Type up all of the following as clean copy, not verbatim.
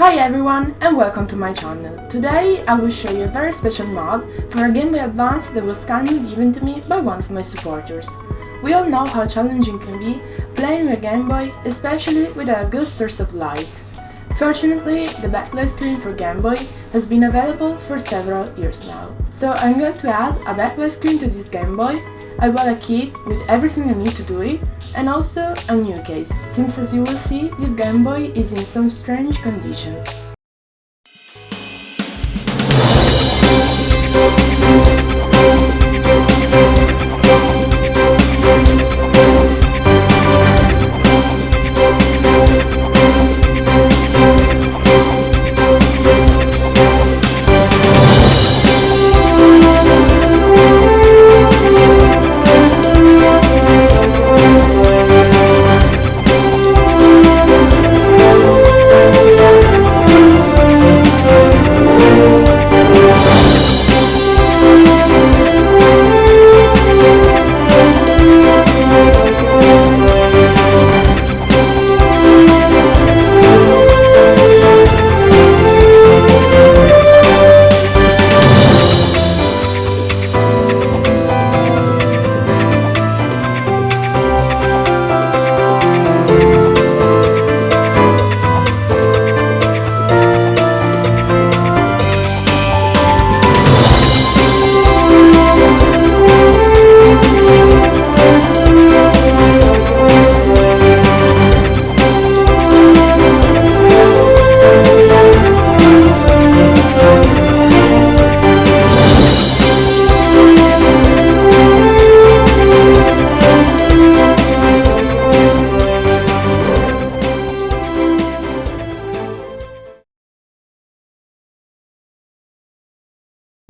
Hi everyone and welcome to my channel. Today I will show you a very special mod for a Game Boy Advance that was kindly given to me by one of my supporters. We all know how challenging it can be playing with a Game Boy, especially without a good source of light. Fortunately, the backlight screen for Game Boy has been available for several years now. So I'm going to add a backlight screen to this Game Boy. I bought a kit with everything I need to do it, and also a new case, since as you will see, this Game Boy is in some strange conditions.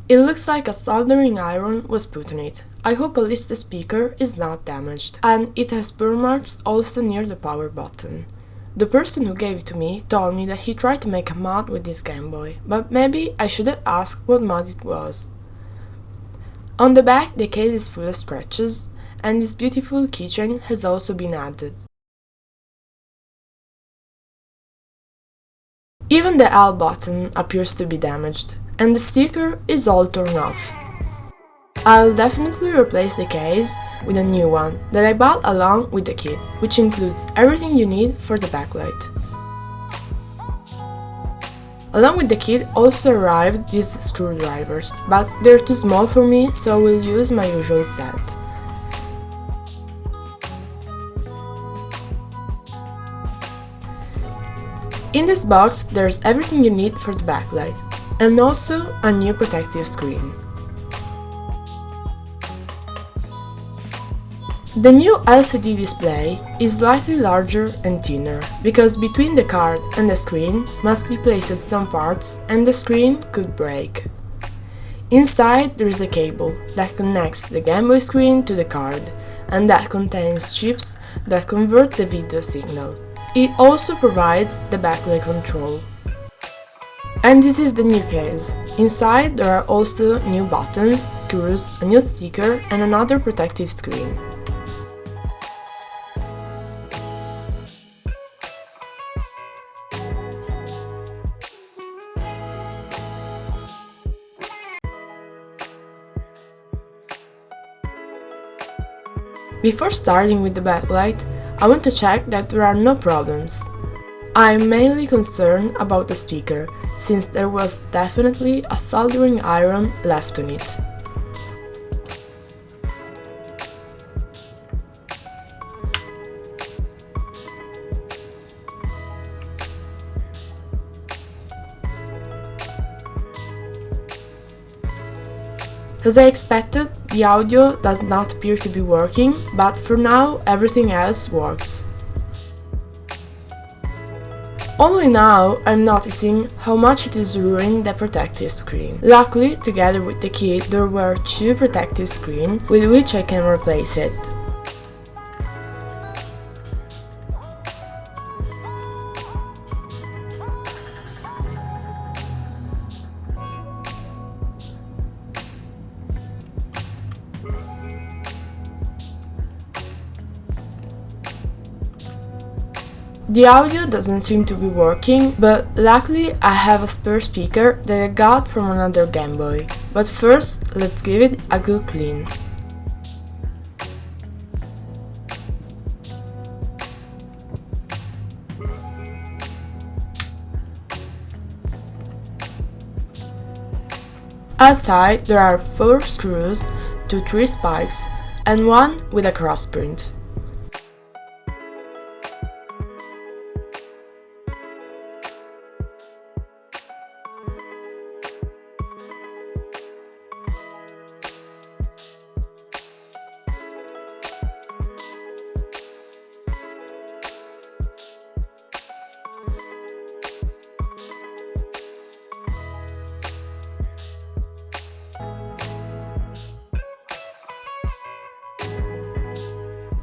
It looks like a soldering iron was put on it. I hope at least the speaker is not damaged, and it has burn marks also near the power button. The person who gave it to me told me that he tried to make a mod with this Game Boy, but maybe I should have asked what mod it was. On the back the case is full of scratches, and this beautiful keychain has also been added. Even the L button appears to be damaged, and the sticker is all torn off. I'll definitely replace the case with a new one that I bought along with the kit, which includes everything you need for the backlight. Along with the kit also arrived these screwdrivers, but they're too small for me, so I will use my usual set. In this box there's everything you need for the backlight, and also a new protective screen. The new LCD display is slightly larger and thinner, because between the card and the screen must be placed some parts and the screen could break. Inside there is a cable that connects the Game Boy screen to the card, and that contains chips that convert the video signal. It also provides the backlight control. And this is the new case. Inside there are also new buttons, screws, a new sticker and another protective screen. Before starting with the backlight, I want to check that there are no problems. I'm mainly concerned about the speaker, since there was definitely a soldering iron left on it. As I expected, the audio does not appear to be working, but for now everything else works. Only now I'm noticing how much it is ruining the protective screen. Luckily, together with the kit, there were two protective screens with which I can replace it. The audio doesn't seem to be working, but luckily I have a spare speaker that I got from another Game Boy. But first, let's give it a good clean. Outside there are 4 screws, 2 3 spikes, and one with a cross print.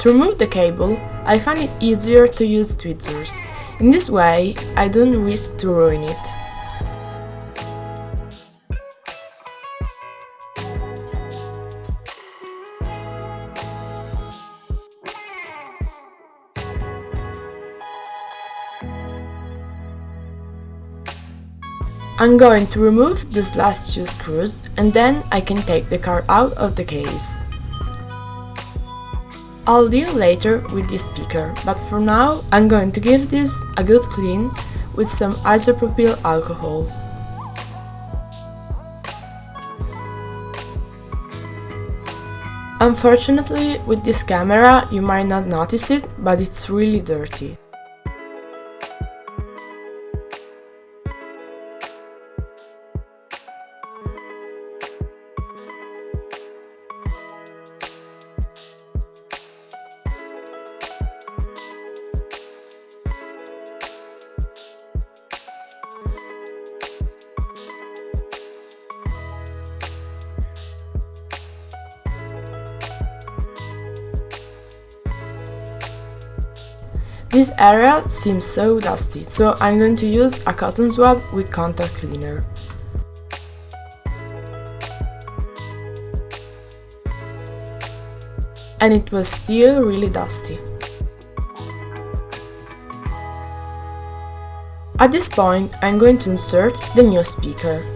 To remove the cable, I find it easier to use tweezers. In this way, I don't risk to ruin it. I'm going to remove these last 2 screws and then I can take the card out of the case. I'll deal later with this speaker, but for now I'm going to give this a good clean with some isopropyl alcohol. Unfortunately, with this camera you might not notice it, but it's really dirty. This area seems so dusty, so I'm going to use a cotton swab with contact cleaner. And it was still really dusty. At this point, I'm going to insert the new speaker.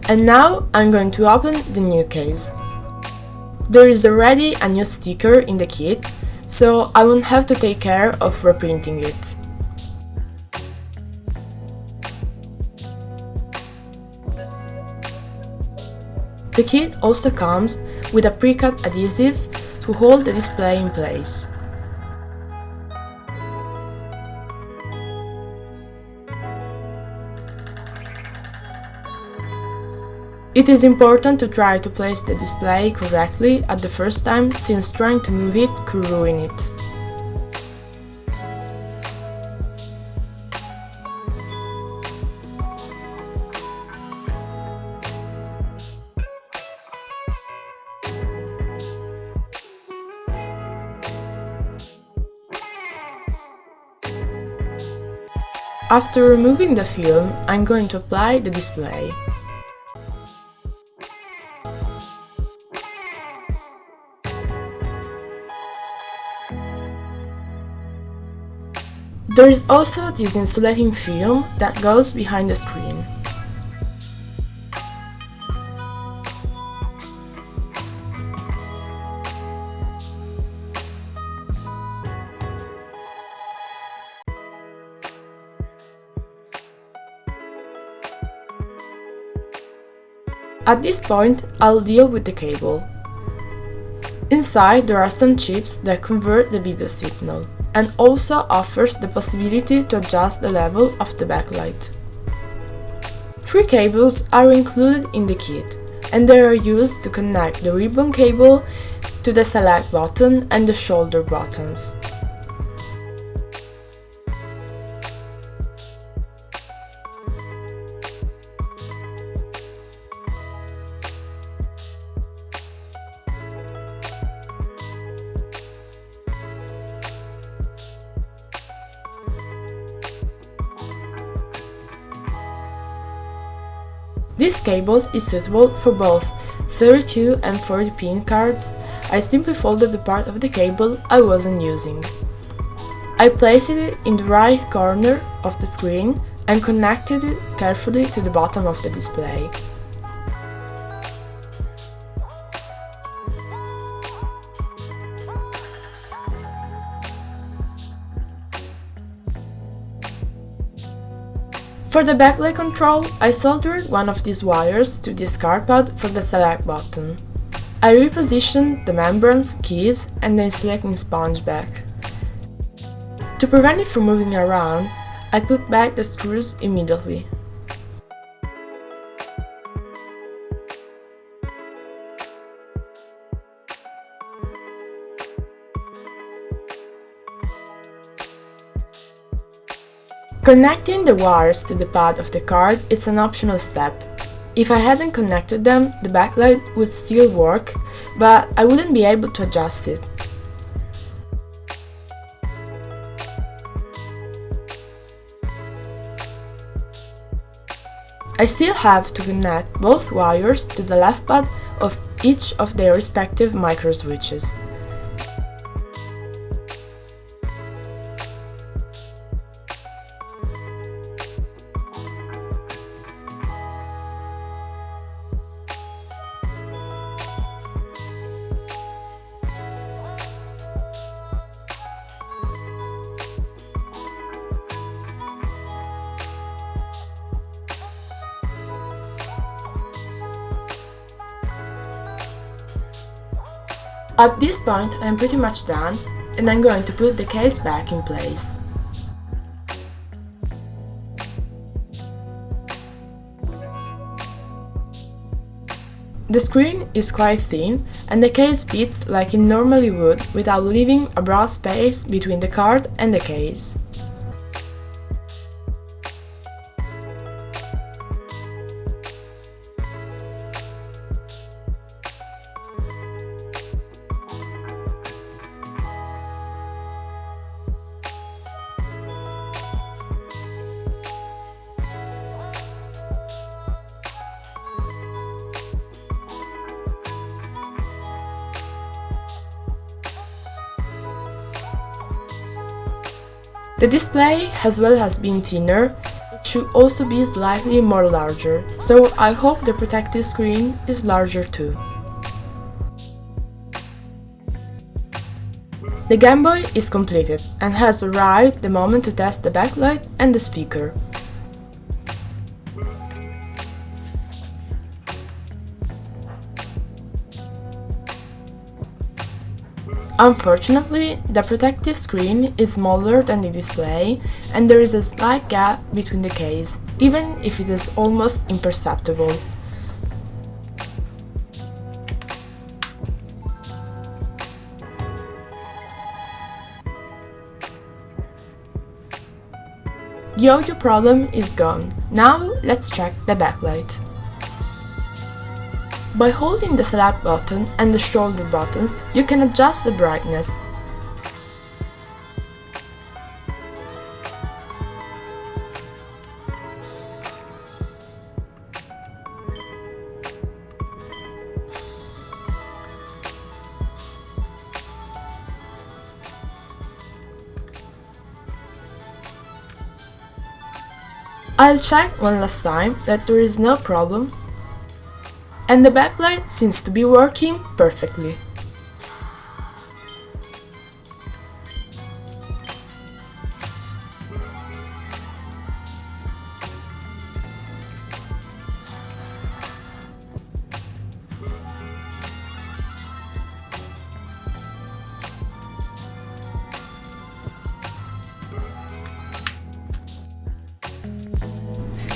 And now I'm going to open the new case. There is already a new sticker in the kit, so I won't have to take care of reprinting it. The kit also comes with a pre-cut adhesive to hold the display in place. It is important to try to place the display correctly at the first time, since trying to move it could ruin it. After removing the film, I'm going to apply the display. There is also this insulating film that goes behind the screen. At this point, I'll deal with the cable. Inside there are some chips that convert the video signal, and also offers the possibility to adjust the level of the backlight. 3 cables are included in the kit, and they are used to connect the ribbon cable to the select button and the shoulder buttons. cable is suitable for both 32 and 40 pin cards. I simply folded the part of the cable I wasn't using. I placed it in the right corner of the screen and connected it carefully to the bottom of the display. For the backlight control, I soldered one of these wires to this card pad for the select button. I repositioned the membranes, keys, and the insulating sponge back. To prevent it from moving around, I put back the screws immediately. Connecting the wires to the pad of the card is an optional step. If I hadn't connected them, the backlight would still work, but I wouldn't be able to adjust it. I still have to connect both wires to the left pad of each of their respective micro switches. At this point I am pretty much done, and I'm going to put the case back in place. The screen is quite thin, and the case fits like it normally would without leaving a broad space between the card and the case. The display, as well as being thinner, it should also be slightly more larger, so I hope the protective screen is larger too. The Game Boy is completed and has arrived the moment to test the backlight and the speaker. Unfortunately, the protective screen is smaller than the display, and there is a slight gap between the case, even if it is almost imperceptible. The audio problem is gone. Now let's check the backlight. By holding the select button and the shoulder buttons, you can adjust the brightness. I'll check one last time that there is no problem, and the backlight seems to be working perfectly.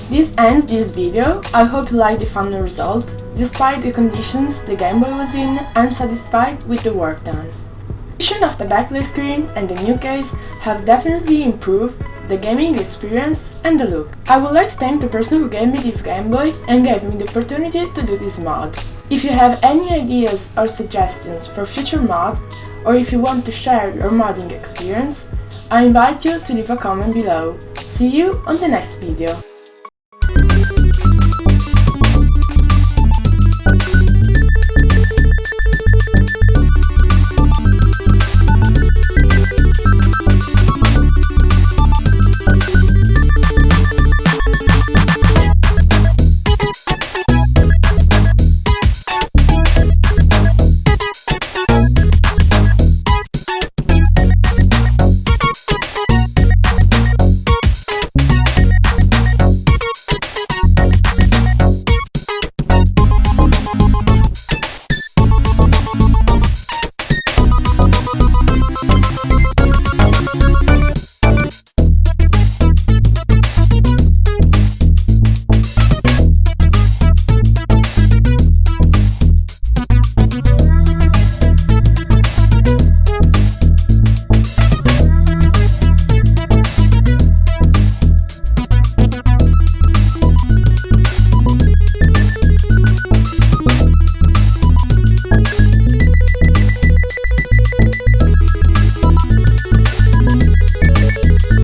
This ends this video. I hope you liked the final result. Despite the conditions the Game Boy was in, I'm satisfied with the work done. The addition of the backlight screen and the new case have definitely improved the gaming experience and the look. I would like to thank the person who gave me this Game Boy and gave me the opportunity to do this mod. If you have any ideas or suggestions for future mods, or if you want to share your modding experience, I invite you to leave a comment below. See you on the next video.